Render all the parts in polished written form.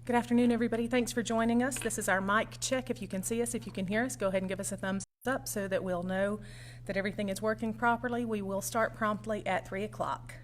Good afternoon, everybody. Thanks for joining us. This is our mic check. If you can see us, if you can hear us, go ahead and give us a thumbs up so that we'll know that everything is working properly. We will start promptly at 3 o'clock.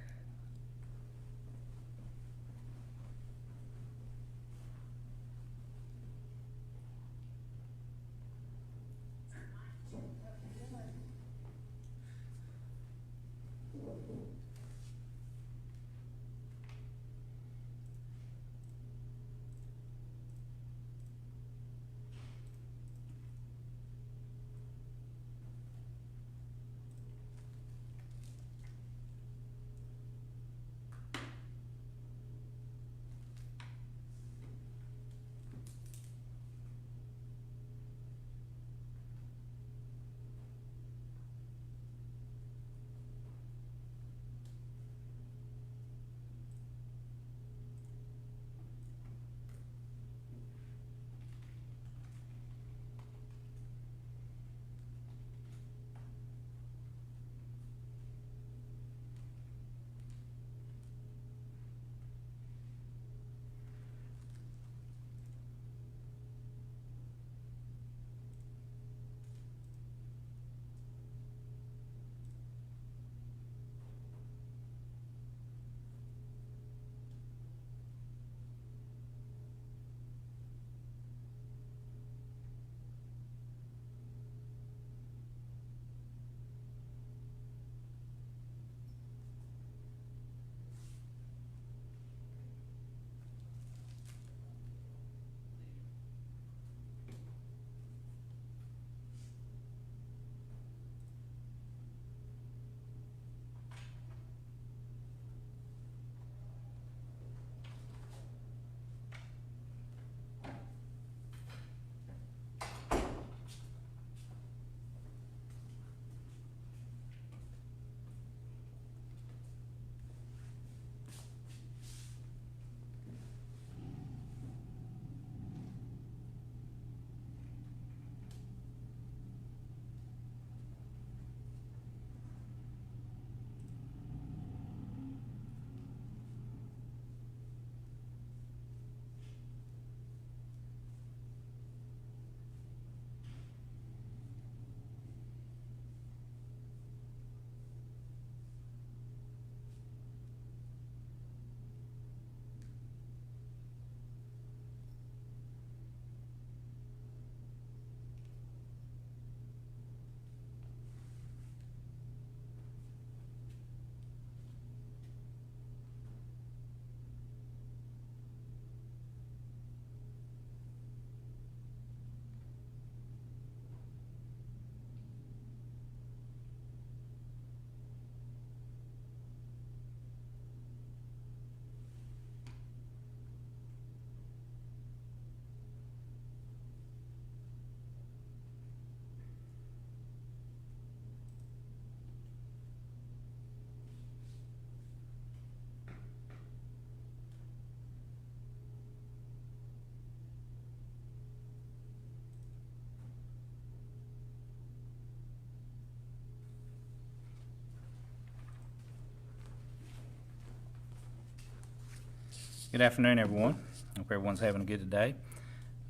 Good afternoon, everyone. Hope everyone's having a good day.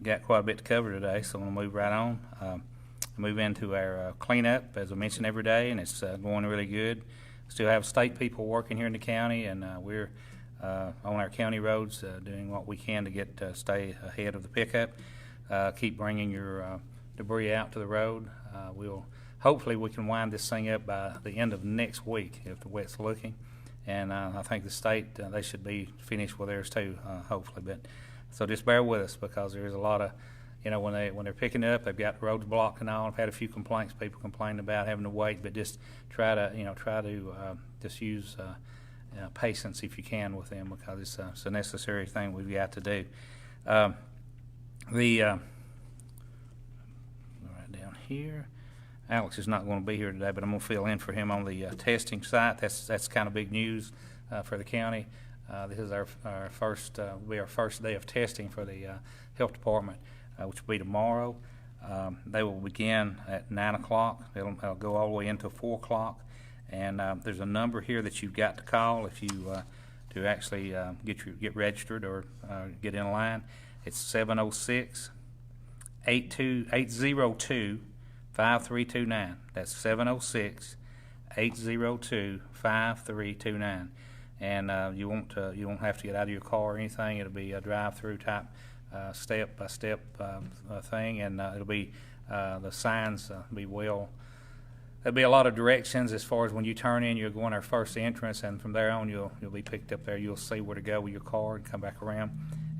Got quite a bit to cover today, so I'm going to move right on. Move into our cleanup, as I mention every day, and it's going really good. Still have state people working here in the county, and we're on our county roads doing what we can to get stay ahead of the pickup. Keep bringing your debris out to the road. Hopefully we can wind this thing up by the end of next week if the wet's looking. And I think the state, they should be finished with theirs too, hopefully. But so just bear with us, because there is a lot of, when they're picking up, they've got the roads blocked and all. I've had a few complaints, people complaining about having to wait, but just try to just use patience if you can with them, because it's a necessary thing we've got to do. Right down here. Alex is not going to be here today, but I'm going to fill in for him on the testing site. That's kind of big news for the county. This is our first day of testing for the health department, which will be tomorrow. They will begin at 9 o'clock. They'll go all the way into 4 o'clock. And there's a number here that you've got to call if you to actually get registered or get in line. It's 706-802-5329. That's 706-802-5329. And you won't have to get out of your car or anything. It'll be a drive-through type step-by-step thing, and it'll be the signs be well. There'll be a lot of directions as far as when you turn in, you're going our first entrance, and from there on you'll be picked up there. You'll see where to go with your car and come back around.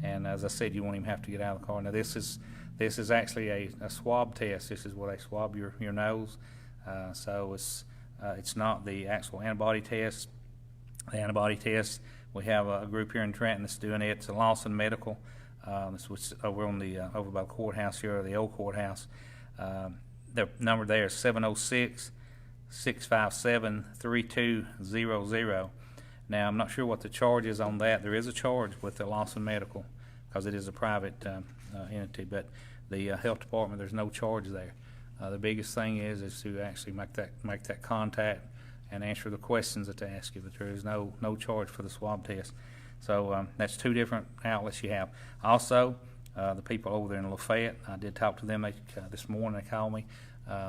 And as I said, you won't even have to get out of the car. Now this is actually a swab test. This is where they swab your nose. So it's not the actual antibody test. The antibody test, we have a group here in Trenton that's doing it. It's a Lawson Medical. It's over on the over by the courthouse here, the old courthouse. The number there is 706-657-3200. Now, I'm not sure what the charge is on that. There is a charge with the Lawson Medical because it is a private entity, but the health department, there's no charge there. The biggest thing is to actually make that contact and answer the questions that they ask you, but there is no charge for the swab test. So that's two different outlets you have. Also, the people over there in Lafayette, I did talk to them this morning. They called me.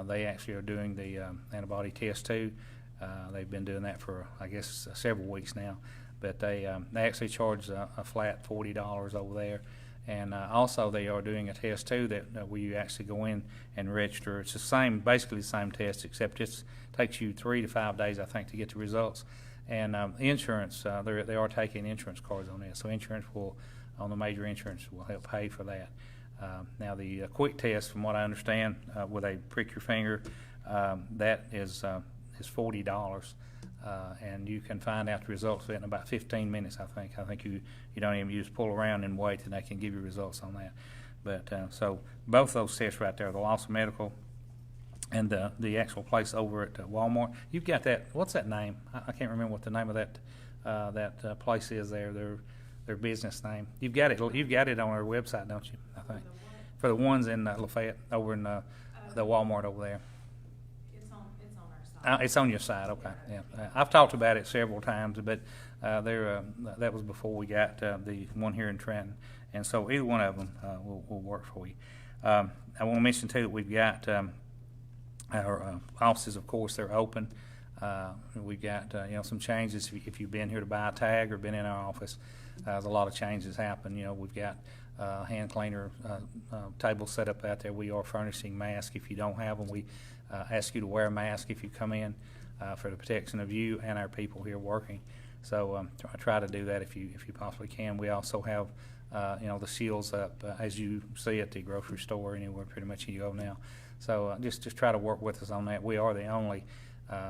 They actually are doing the antibody test too. They've been doing that for, I guess, several weeks now. But they actually charge a flat $40 over there. And also they are doing a test too that where you actually go in and register. It's basically the same test, except it takes you 3 to 5 days, I think, to get the results. And insurance, they are taking insurance cards on this, so insurance on the major insurance will help pay for that. Now the quick test, from what I understand, where they prick your finger, that is $40, and you can find out the results of it in about 15 minutes. I think you don't even just pull around and wait, and they can give you results on that. But so both those tests right there, the Lawson Medical and the actual place over at Walmart. You've got that. What's that name? I can't remember what the name of that place is there. Their business name. You've got it on our website, don't you? I think for the ones in Lafayette, over in the Walmart over there. It's on our site. It's on your site. Okay. Yeah. I've talked about it several times, but that was before we got the one here in Trenton, and so either one of them will work for you. I want to mention too that we've got. Our offices, of course, they're open. We've got some changes. If you've been here to buy a tag or been in our office, there's a lot of changes happen. We've got hand cleaner tables set up out there. We are furnishing masks. If you don't have them, we ask you to wear a mask if you come in for the protection of you and our people here working. So I try to do that if you possibly can. We also have the shields up as you see at the grocery store, anywhere pretty much you go now. So just try to work with us on that. We are the only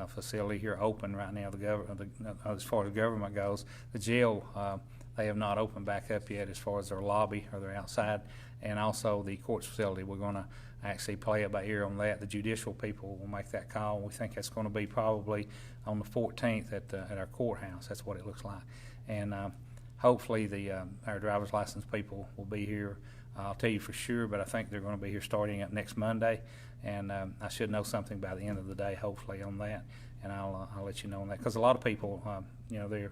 facility here open right now. As far as the government goes, the jail they have not opened back up yet as far as their lobby or their outside, and also the courts facility. We're going to actually play it by ear on that. The judicial people will make that call. We think it's going to be probably on the 14th at our courthouse. That's what it looks like, and hopefully our driver's license people will be here. I'll tell you for sure, but I think they're going to be here starting up next Monday, and I should know something by the end of the day, hopefully, on that, and I'll let you know on that, because a lot of people, they're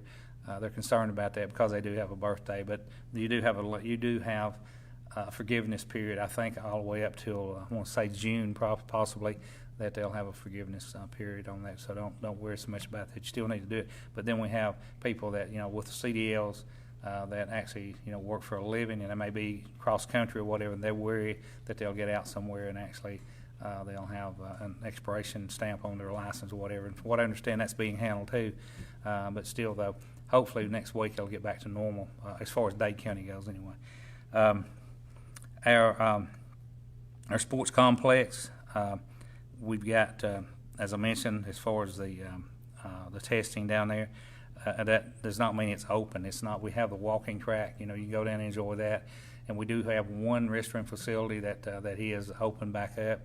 concerned about that because they do have a birthday, but you do have a forgiveness period, I think, all the way up till I want to say June, possibly, that they'll have a forgiveness period on that. So don't worry so much about that. You still need to do it, but then we have people that with the CDLs. That actually, work for a living, and they may be cross country or whatever, and they worry that they'll get out somewhere and actually they'll have an expiration stamp on their license or whatever. And from what I understand, that's being handled too. But still, though, hopefully next week it'll get back to normal as far as Dade County goes, anyway. Our sports complex, we've got, as I mentioned, as far as the testing down there. That does not mean it's open. It's not. We have the walking track. You can go down and enjoy that, and we do have one restroom facility that he has opened back up.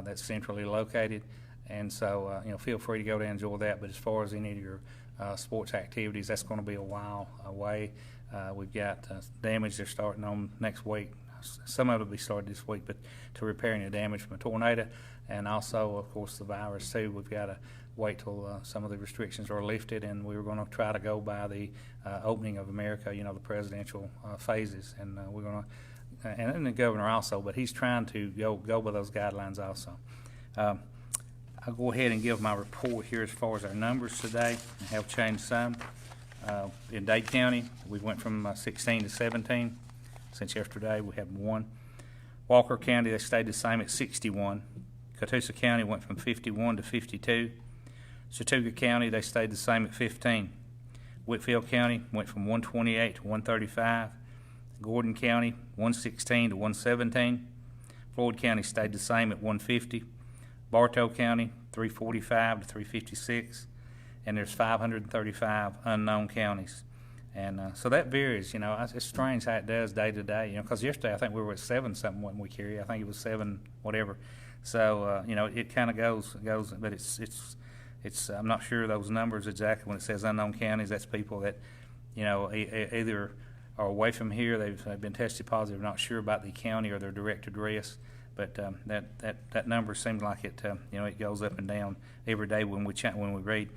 That's centrally located, and so feel free to go down and enjoy that. But as far as any of your sports activities, that's going to be a while away. We've got damage they're starting on next week. Some of it will be started this week, but to repairing the damage from a tornado, and also, of course, the virus too. We've got wait till some of the restrictions are lifted, and we were going to try to go by the opening of America, the presidential phases, and we're going to, and the governor also, but he's trying to go by those guidelines also. I'll go ahead and give my report here as far as our numbers today. They have changed some. In Dade County, we went from 16 to 17. Since yesterday, we had 1. Walker County, they stayed the same at 61. Catoosa County went from 51 to 52. Chattooga County, they stayed the same at 15. Whitfield County went from 128 to 135. Gordon County, 116 to 117. Floyd County stayed the same at 150. Bartow County, 345 to 356. And there's 535 unknown counties. And so that varies, it's strange how it does day to day, because yesterday I think we were at 7 something when we carry. I think it was 7 whatever. So, it kind of goes, but it's I'm not sure those numbers exactly. When it says unknown counties, that's people that, either are away from here, they've been tested positive, not sure about the county or their direct address. But that number seems like it, it goes up and down every day when we read.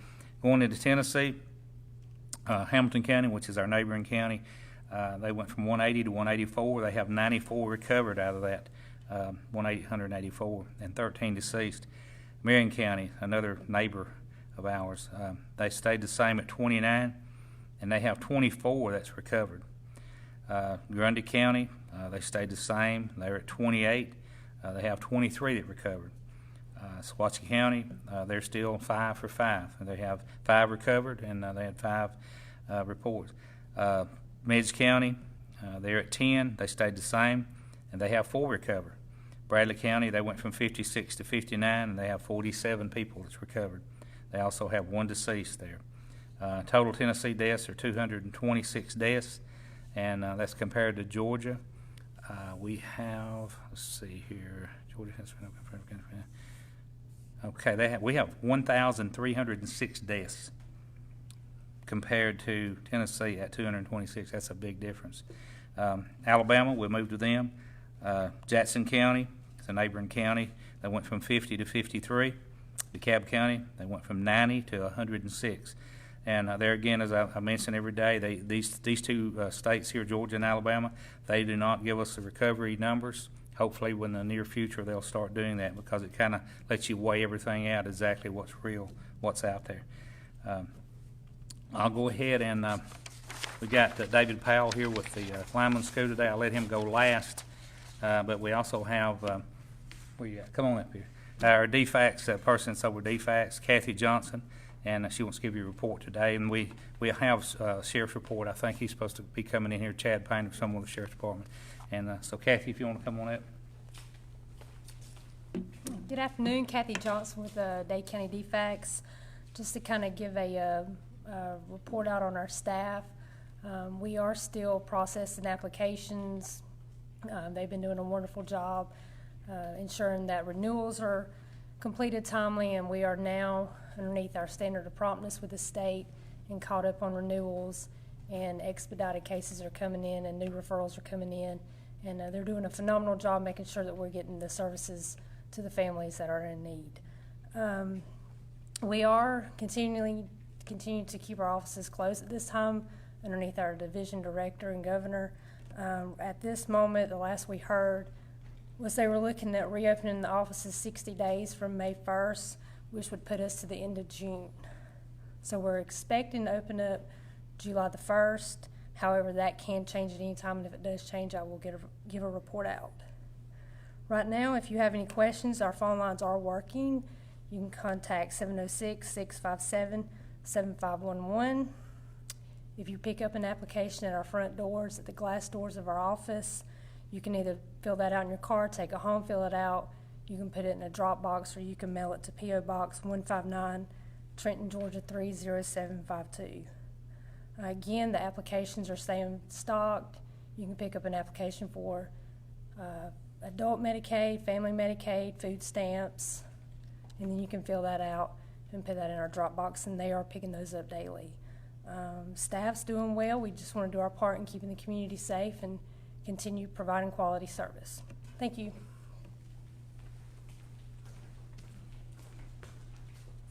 Going into Tennessee, Hamilton County, which is our neighboring county, they went from 180 to 184. They have 94 recovered out of that, 184, and 13 deceased. Marion County, another neighbor of ours, they stayed the same at 29, and they have 24 that's recovered. Grundy County, they stayed the same. They're at 28. They have 23 that recovered. Sewacha County, they're still 5 for 5. They have 5 recovered, and they had 5 reports. Meigs County, they're at 10. They stayed the same, and they have 4 recovered. Bradley County, they went from 56 to 59, and they have 47 people that's recovered. They also have 1 deceased there. Total Tennessee deaths are 226 deaths, and that's compared to Georgia. We have, let's see here, Georgia has, okay, we have 1,306 deaths compared to Tennessee at 226. That's a big difference. Alabama, we moved to them. Jackson County, it's a neighboring county, they went from 50 to 53. DeKalb County, they went from 90 to 106. And there again, as I mention every day, these 2 states here, Georgia and Alabama, they do not give us the recovery numbers. Hopefully, in the near future, they'll start doing that, because it kind of lets you weigh everything out, exactly what's real, what's out there. I'll go ahead and we got David Powell here with the Lineman School today. I'll let him go last, but we also have, come on up here, our DFACS person that's over DFACS, Kathy Johnson. And she wants to give you a report today. And we have a sheriff's report. I think he's supposed to be coming in here, Chad Payne, or someone with the sheriff's department. And so, Kathy, if you want to come on up. Good afternoon, Kathy Johnson with Dade County DFACS. Just to kind of give a report out on our staff. We are still processing applications. They've been doing a wonderful job ensuring that renewals are completed timely, and we are now underneath our standard of promptness with the state and caught up on renewals, and expedited cases are coming in and new referrals are coming in, and they're doing a phenomenal job making sure that we're getting the services to the families that are in need. We are continuing to keep our offices closed at this time underneath our division director and governor. At this moment, the last we heard was they were looking at reopening the offices 60 days from May 1st, which would put us to the end of June. So we're expecting to open up July the 1st. However, that can change at any time, and if it does change, I will give a report out. Right now, if you have any questions, our phone lines are working. You can contact 706-657-7511. If you pick up an application at our front doors, at the glass doors of our office, you can either fill that out in your car, take it home, fill it out. You can put it in a drop box, or you can mail it to P.O. Box 159, Trenton, Georgia 30752. Again, the applications are staying stocked. You can pick up an application for adult Medicaid, family Medicaid, food stamps, and then you can fill that out and put that in our drop box, and they are picking those up daily. Staff's doing well. We just want to do our part in keeping the community safe and continue providing quality service. Thank you.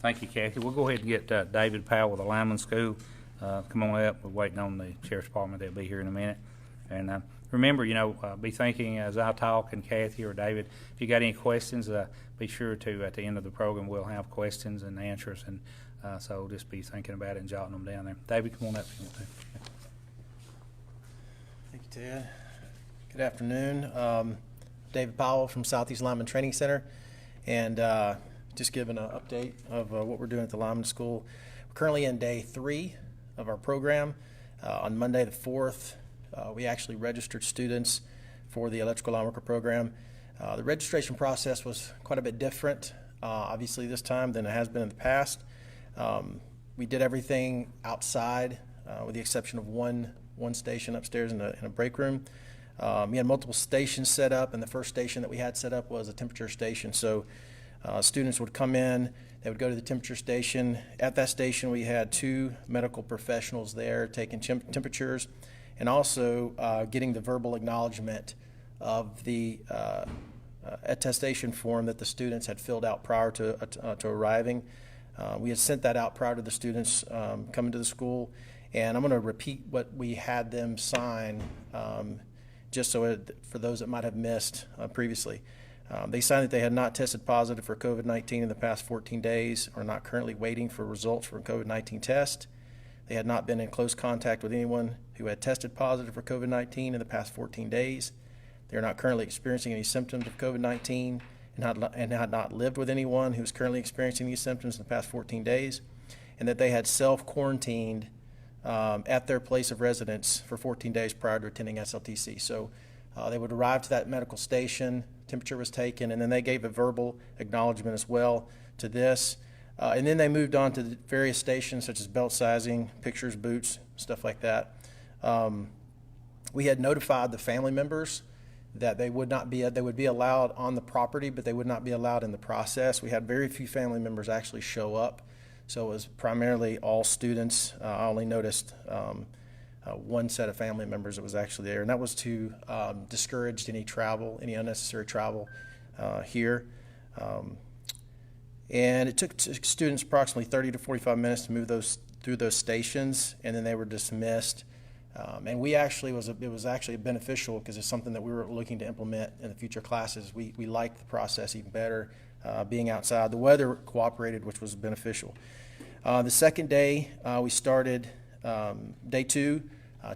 Thank you, Kathy. We'll go ahead and get David Powell with the Lyman School. Come on up. We're waiting on the Sheriff's Department. They'll be here in a minute. And remember, be thinking as I talk, and Kathy or David, if you got any questions, be sure to, at the end of the program, we'll have questions and answers. And so just be thinking about it and jotting them down there. David, come on up if you want to. Thank you, Ted. Good afternoon. David Powell from Southeast Lyman Training Center, and just giving an update of what we're doing at the Lyman School. We're currently in day 3 of our program. On Monday the 4th, we actually registered students for the electrical line worker program. The registration process was quite a bit different, obviously this time than it has been in the past. We did everything outside, with the exception of one station upstairs in a break room. We had multiple stations set up, and the first station that we had set up was a temperature station. So students would come in, they would go to the temperature station. At that station, we had 2 medical professionals there taking temperatures and also getting the verbal acknowledgement of the attestation form that the students had filled out prior to arriving. We had sent that out prior to the students coming to the school, and I'm going to repeat what we had them sign just so for those that might have missed previously. They signed that they had not tested positive for COVID-19 in the past 14 days or not currently waiting for results for a COVID-19 test. They had not been in close contact with anyone who had tested positive for COVID-19 in the past 14 days. They are not currently experiencing any symptoms of COVID-19 and had not lived with anyone who is currently experiencing these symptoms in the past 14 days, and that they had self-quarantined at their place of residence for 14 days prior to attending SLTC. So they would arrive to that medical station, temperature was taken, and then they gave a verbal acknowledgement as well to this. And then they moved on to the various stations such as belt sizing, pictures, boots, stuff like that. We had notified the family members that they would be allowed on the property, but they would not be allowed in the process. We had very few family members actually show up, so it was primarily all students. I only noticed one set of family members that was actually there, and that was to discourage any unnecessary travel here. And it took students approximately 30 to 45 minutes to move through those stations, and then they were dismissed. And it was actually beneficial because it's something that we were looking to implement in the future classes. We liked the process even better, being outside. The weather cooperated, which was beneficial. The second day, we started day 2,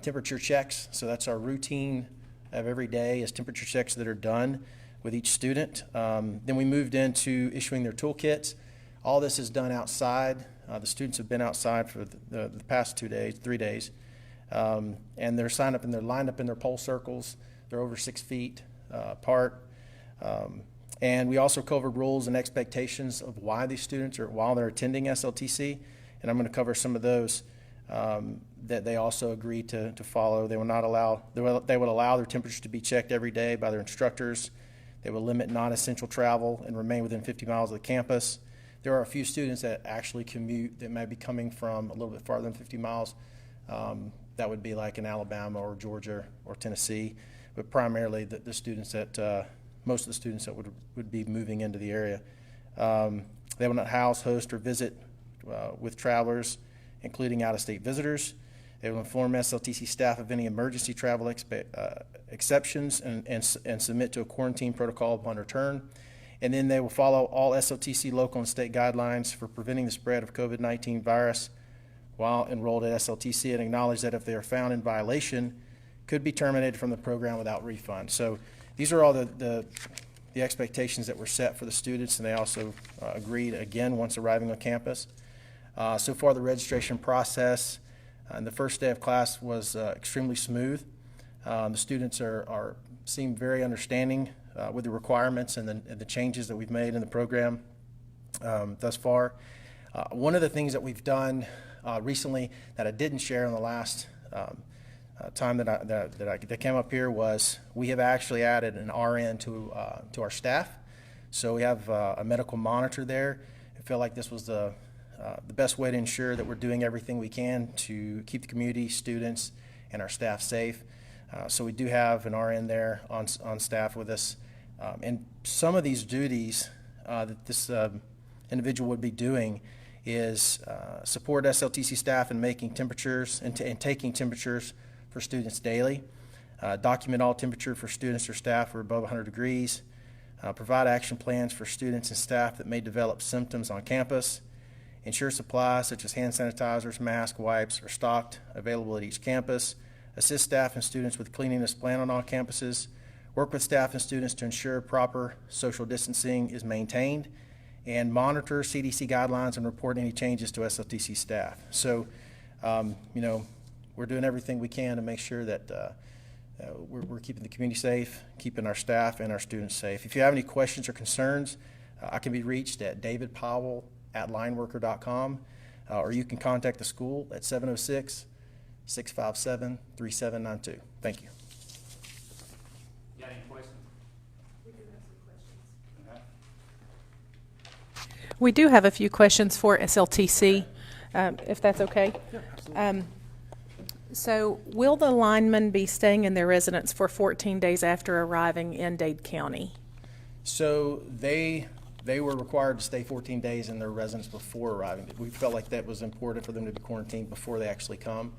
temperature checks. So that's our routine of every day is temperature checks that are done with each student. Then we moved into issuing their toolkits. All this is done outside. The students have been outside for the past 3 days. And they're lined up in their pole circles. They're over 6 feet apart. And we also covered rules and expectations of why these students while they're attending SLTC. And I'm going to cover some of those that they also agreed to follow. They would allow their temperatures to be checked every day by their instructors. They will limit non-essential travel and remain within 50 miles of the campus. There are a few students that actually commute that may be coming from a little bit farther than 50 miles. That would be like in Alabama or Georgia or Tennessee, but primarily the students that most of the students that would be moving into the area. They will not house, host, or visit with travelers, including out-of-state visitors. They will inform SLTC staff of any emergency travel exceptions and submit to a quarantine protocol upon return. And then they will follow all SLTC local and state guidelines for preventing the spread of COVID-19 virus while enrolled at SLTC, and acknowledge that if they are found in violation, could be terminated from the program without refund. So these are all the expectations that were set for the students, and they also agreed again once arriving on campus. So far, the registration process and the first day of class was extremely smooth. The students seem very understanding with the requirements and the changes that we've made in the program thus far. One of the things that we've done recently that I didn't share in the last time that came up here was we have actually added an RN to our staff. So we have a medical monitor there. I feel like this was the best way to ensure that we're doing everything we can to keep the community, students, and our staff safe. So we do have an RN there on staff with us. And some of these duties that this individual would be doing is support SLTC staff in making temperatures and taking temperatures for students daily, document all temperature for students or staff who are above 100 degrees, provide action plans for students and staff that may develop symptoms on campus, ensure supplies such as hand sanitizers, masks, wipes are stocked, available at each campus, assist staff and students with cleanliness plan on all campuses, work with staff and students to ensure proper social distancing is maintained, and monitor CDC guidelines and report any changes to SLTC staff. So, we're doing everything we can to make sure that we're keeping the community safe, keeping our staff and our students safe. If you have any questions or concerns, I can be reached at davidpowell@lineworker.com, or you can contact the school at 706-657-3792. Thank you. Got any questions? We do have a few questions for SLTC, if that's okay. Yeah, absolutely. So will the linemen be staying in their residence for 14 days after arriving in Dade County? So they were required to stay 14 days in their residence before arriving. We felt like that was important for them to be quarantined before they actually come.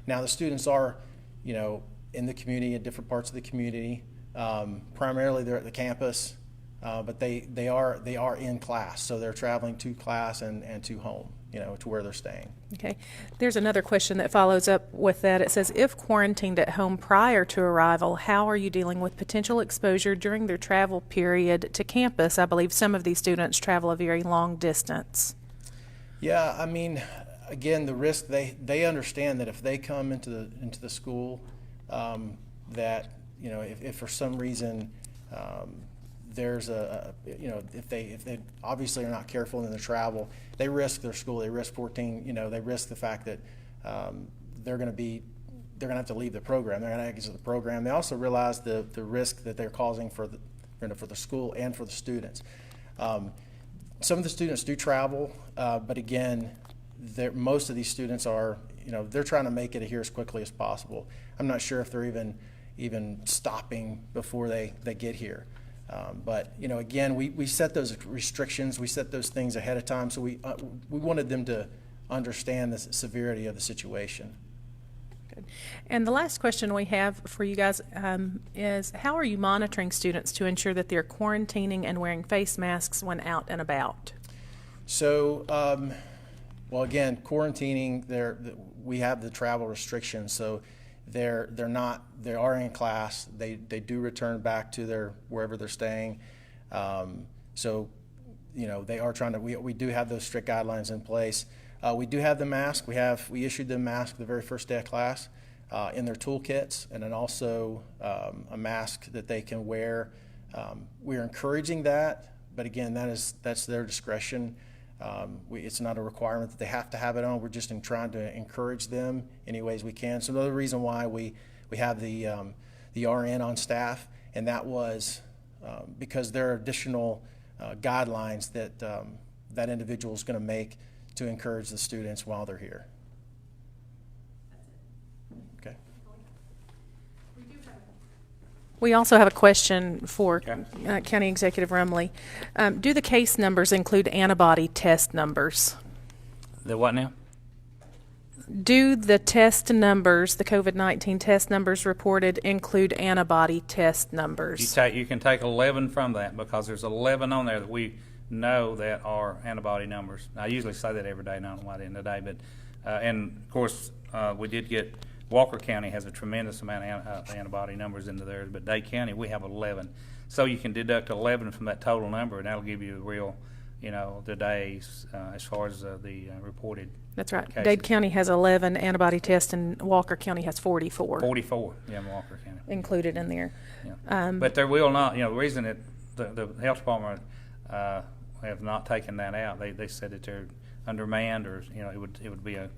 Now the students are, in the community, in different parts of the community. Primarily they're at the campus, but they are in class, so they're traveling to class and to home, to where they're staying. Okay. There's another question that follows up with that. It says, if quarantined at home prior to arrival, how are you dealing with potential exposure during their travel period to campus? I believe some of these students travel a very long distance. Yeah, again, the risk, they understand that if they come into the school, that, if for some reason there's if they obviously are not careful in their travel, they risk their school, they risk 14, they risk the fact that they're going to have to leave the program, they're going to exit the program. They also realize the risk that they're causing for the school and for the students. Some of the students do travel, but again, most of these students are, they're trying to make it here as quickly as possible. I'm not sure if they're even stopping before they get here. But again, we set those restrictions, we set those things ahead of time, so we wanted them to understand the severity of the situation. Good. And the last question we have for you guys is, how are you monitoring students to ensure that they're quarantining and wearing face masks when out and about? So, well, again, quarantining, we have the travel restrictions, so they are in class. They do return back to wherever they're staying. So, they are trying to. We do have those strict guidelines in place. We do have the mask. We issued them mask the very first day of class in their toolkits, and then also a mask that they can wear. We're encouraging that, but again, that's their discretion. It's not a requirement that they have to have it on. We're just trying to encourage them any ways we can. So another reason why we have the RN on staff, and that was because there are additional guidelines that that individual is going to make to encourage the students while they're here. Okay. We also have a question for County Executive Rumley. Do the case numbers include antibody test numbers? The what now? Do the test numbers, the COVID-19 test numbers reported, include antibody test numbers? You can take 11 from that, because there's 11 on there that we know that are antibody numbers. I usually say that every day, not why the day, but and of course we did get Walker County has a tremendous amount of antibody numbers into theirs, but Dade County we have 11. So you can deduct 11 from that total number, and that'll give you the real, the days as far as the reported. That's right. Cases. Dade County has 11 antibody tests, and Walker County has 44. 44, yeah, Walker County. Included in there. Yeah. But there will not, the reason that the health department have not taken that out, they said that they're undermanned, or it would be a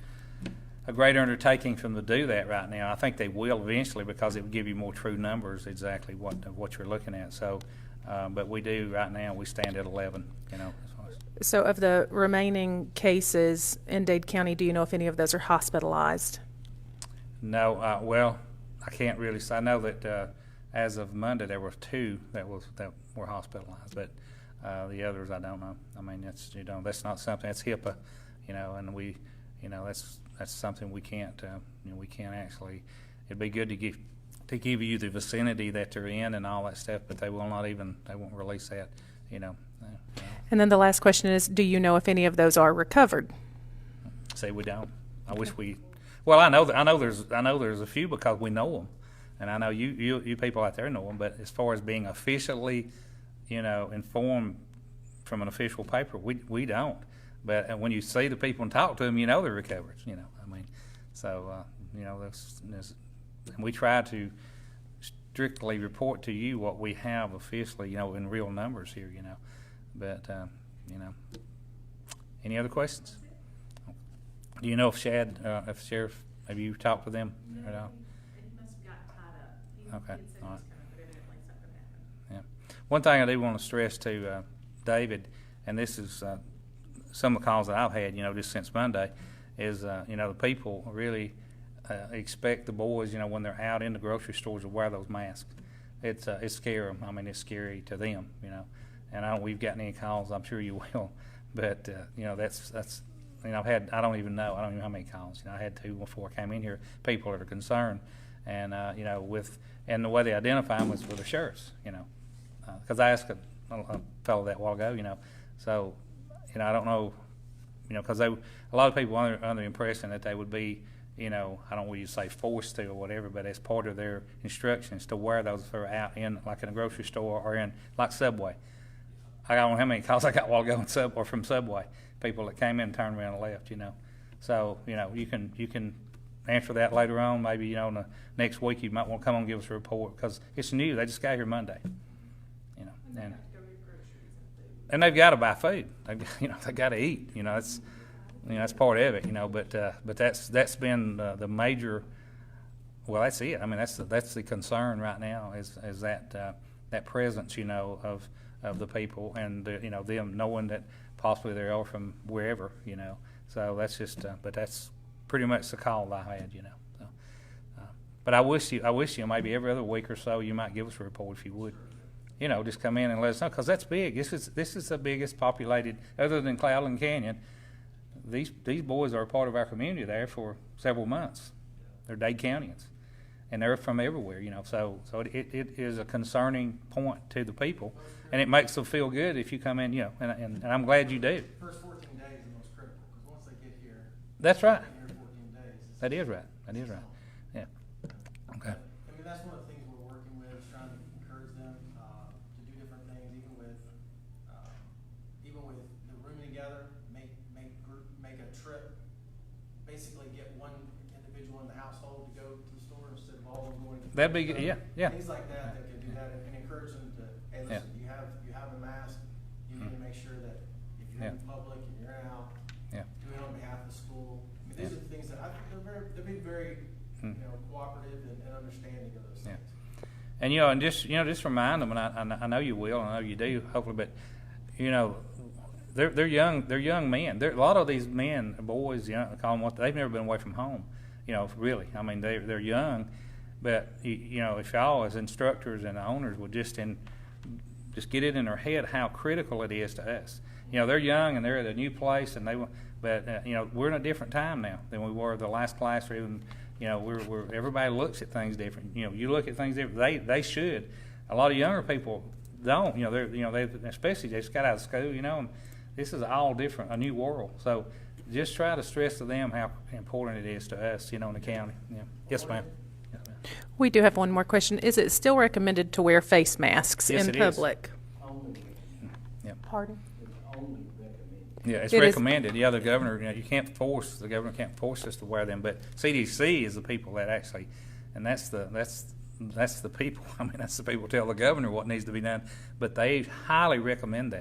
great undertaking for them to do that right now. I think they will eventually, because it would give you more true numbers, exactly what you're looking at. So, but we do right now. We stand at 11. So, of the remaining cases in Dade County, do you know if any of those are hospitalized? No. Well, I can't really say. I know that as of Monday there were 2 that were hospitalized, but The others, I don't know. I mean, that's, you know, that's not something, that's HIPAA, you know, and we, you know, that's something we can't, you know, we can't actually, it'd be good to give you the vicinity that they're in and all that stuff, but they will not even, they won't release that, you know. And then the last question is, do you know if any of those are recovered? Say we don't. I wish we. Well, I know there's a few because we know them, and I know you people out there know them. But as far as being officially, you know, informed from an official paper, we don't. But when you see the people and talk to them, you know they're recovered. You know, I mean, so you know, and we try to strictly report to you what we have officially, you know, in real numbers here, you know. But you know, any other questions? Do you know if if Sheriff, have you talked to them at all? He must have gotten tied up. Okay, He said all right. he was coming, but evidently something happened. Yeah. One thing I do want to stress to David, and this is some of the calls that I've had, you know, just since Monday, is, you know, the people really expect the boys, you know, when they're out in the grocery stores to wear those masks. It's scary them. I mean, it's scary to them, you know. And I don't, we've gotten any calls, I'm sure you will, but, you know, that's, you know, I don't even know how many calls. You know, I had 2 before I came in here, people that are concerned. And, you know, and the way they identify them was with their shirts, you know. Because I asked a fellow that a while ago, you know. So, you know, I don't know, you know, because a lot of people are under the impression that they would be, you know, I don't want you to say forced to or whatever, but as part of their instructions to wear those if they're out in, like in a grocery store or in, like Subway. I don't know how many calls I got a while ago from Subway. People that came in, turned around and left, you know. So, you know, you can answer that later on. Maybe, you know, in the next week you might want to come on and give us a report because it's new. They just got here Monday, you know. And they've got to buy food. You know, they got to eat. You know, it's, you know, that's part of it. You know, but that's been the major. Well, that's it. I mean, that's the concern right now is that presence, you know, of the people and you know, them knowing that possibly they are from wherever, you know. So that's just, but that's pretty much the call I had, you know. So, but I wish you maybe every other week or so you might give us a report if you would. You know, just come in and let us know because that's big. This is the biggest populated, other than Cloudland Canyon. These boys are a part of our community there for several months. They're Dade Countyans, and they're from everywhere, you know. So it is a concerning point to the people, and it makes them feel good if you come in, you know. And I'm glad you do. First 14 days is the most critical because once they get here, That's right. here 14 days. That is right. That is right. Yeah. Okay. I mean, that's one of the things we're working with, is trying to encourage them to do different things, even with the rooming together, make a trip, basically get one individual in the household to go to the store instead of all of them going to. That'd be good. Yeah. Things like that can do that and encourage them to, hey, listen, you have a mask, you need to make sure that if you're in public and you're out, do it on behalf of the school. I mean, these are the things that I think they're being very, you know, cooperative and understanding of those things. And you know, and just remind them, and I know you will, and I know you do, hopefully. But you know, they're young men. A lot of these men, boys, you know, call them they've never been away from home. You know, really. I mean, they're young, but you know, if y'all as instructors and owners would just get it in their head how critical it is to us. You know, they're young and they're at a new place, and but you know, we're in a different time now than we were the last class, or even. You know, we're everybody looks at things different. You know, you look at things different. They should. A lot of younger people don't. You know, they especially they just got out of school. You know, and this is all different, a new world. So just try to stress to them how important it is to us. You know, in the county. Yeah. Yes, ma'am. Yes, ma'am. We do have one more question. Is it still recommended to wear face masks Yes, in it is. public? Yeah. Pardon? Yeah, it's It is- recommended. Yeah, the governor, you know, the governor can't force us to wear them, but CDC is the people that actually, and that's the people. I mean, that's the people who tell the governor what needs to be done, but they highly recommend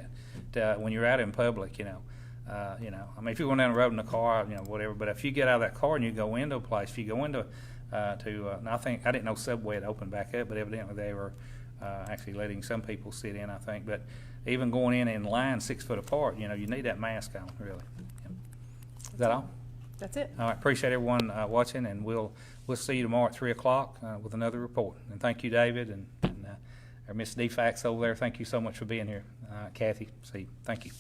that when you're out in public, you know. I mean, if you're going down the road in a car, you know, whatever, but if you get out of that car and you go into a place, if you go into, and I didn't know Subway had opened back up, but evidently they were actually letting some people sit in, I think, but even going in line 6 foot apart, you know, you need that mask on, really. Yeah. Is that all? That's it. All right, appreciate everyone watching, and we'll see you tomorrow at 3 o'clock with another report. And thank you, David, and Or Miss DFACS over there, thank you so much for being here. Kathy, see you. Thank you.